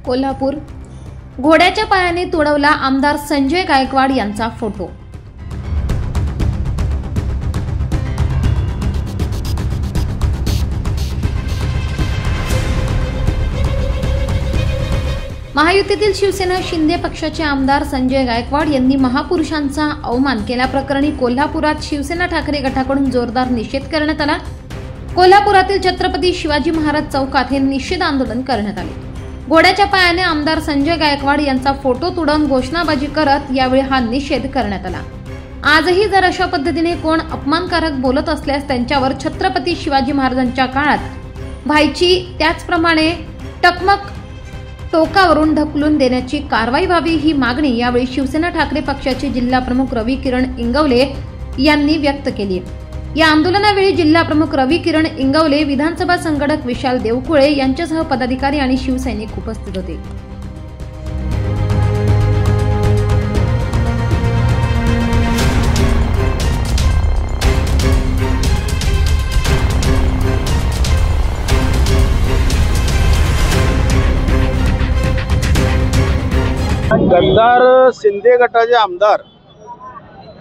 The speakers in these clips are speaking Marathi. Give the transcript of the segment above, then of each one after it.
कोल्हापूर घोड्याच्या पायाने तुडवला आमदार संजय गायकवाड यांचा फोटो। महायुतीतील शिवसेना शिंदे पक्षाचे आमदार संजय गायकवाड यांनी महापुरुषांचा अवमान केल्याप्रकरणी कोल्हापुरात शिवसेना ठाकरे गटाकडून जोरदार निषेध करण्यात आला। कोल्हापुरातील छत्रपती शिवाजी महाराज चौकात हे निषेध आंदोलन करण्यात आले। घोड्याच्या पायाने आमदार संजय गायकवाड यांचा फोटो तुडवून घोषणाबाजी करत यावेळी हा निषेध करण्यात आला। आजही जर अशा पद्धतीने कोण अपमानकारक बोलत असल्यास त्यांच्यावर छत्रपती शिवाजी महाराजांच्या काळात व्हायची त्याचप्रमाणे टकमक टोकावरून ढकलून देण्याची कारवाई व्हावी ही मागणी यावेळी शिवसेना ठाकरे पक्षाचे जिल्हा प्रमुख रवी किरण इंगवले यांनी व्यक्त केली। या आंदोलनावेळी जिल्हा प्रमुख रवी किरण इंगवले, विधानसभा संघटक विशाल देवकुळे यांच्यासह पदाधिकारी आणि शिवसैनिक उपस्थित होते। गद्दार शिंदे गटाचे आमदार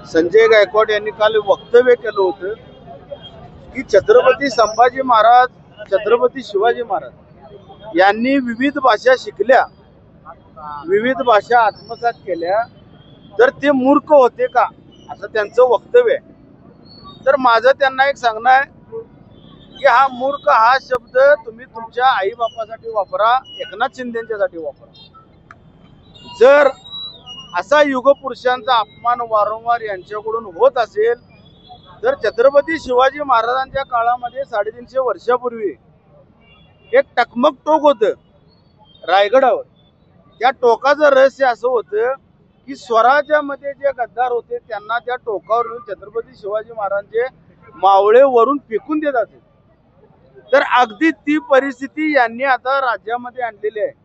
संजय गायकवाड यांनी काल वक्तव्य केलं होतं की छत्रपती संभाजी महाराज, छत्रपती शिवाजी महाराज यांनी विविध भाषा शिकल्या, विविध भाषा आत्मसात केल्या, तर ते मूर्ख होते का असं त्यांचं वक्तव्य आहे। तर माझं त्यांना एक सांगणं आहे की हा मूर्ख हा शब्द तुम्ही तुमच्या आई बापासाठी वापरा, एकनाथ शिंदेंच्यासाठी वापरा। जर असा युगपुरुषांचा अपमान वारंवार यांच्याकडून होत असेल तर छत्रपती शिवाजी महाराजांच्या काळामध्ये 350 वर्षापूर्वी एक टकमक टोक होतं रायगडावर। त्या टोकाचं रहस्य असं होतं की स्वराज्यामध्ये जे गद्दार होते त्यांना त्या टोकावरून छत्रपती शिवाजी महाराजांचे मावळे वरून फेकून देत असे। तर अगदी ती परिस्थिती यांनी आता राज्यामध्ये आणलेली आहे।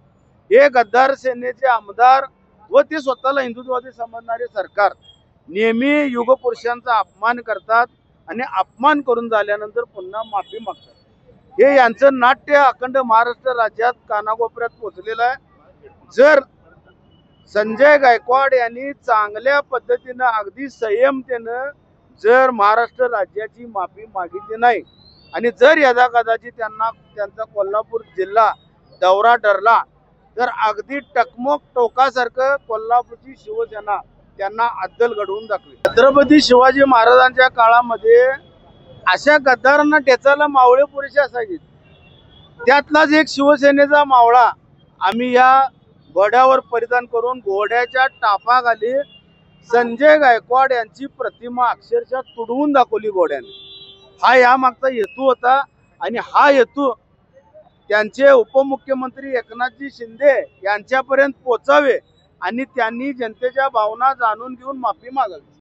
हे गद्दार सेनेचे आमदार व ते स्वतःला हिंदुत्ववादी समजणारे सरकार नेहमी युगपुरुषांचा अपमान करतात आणि अपमान करून झाल्यानंतर पुन्हा माफी मागतात। हे यांचं नाट्य अखंड महाराष्ट्र राज्यात कानाकोपऱ्यात पोहोचलेलं आहे। जर संजय गायकवाड यांनी चांगल्या पद्धतीनं अगदी संयमतेनं जर महाराष्ट्र राज्याची माफी मागितली नाही आणि जर यदाकदाचित त्यांना त्यांचा कोल्हापूर जिल्हा दौरा ठरला तर अगदी टकमक टोकासारखं कोल्हापूरची शिवसेना त्यांना अद्दल घडवून दाखवेल। छत्रपती शिवाजी महाराजांच्या काळामध्ये अशा गद्दारांना ठेचायला मावळे पुरेसे असायचे। त्यातलाच एक शिवसेनेचा मावळा आम्ही या घोड्यावर परिधान करून घोड्याच्या टापाखाली संजय गायकवाड यांची प्रतिमा अक्षरशः तुडवून दाखवली घोड्याने। हा यामागचा हेतू होता आणि हा हेतू त्यांचे उपमुख्यमंत्री एकनाथजी शिंदे यांच्यापर्यंत पोहोचावे आणि त्यांनी जनतेच्या भावना जाणून घेऊन माफी मागावी।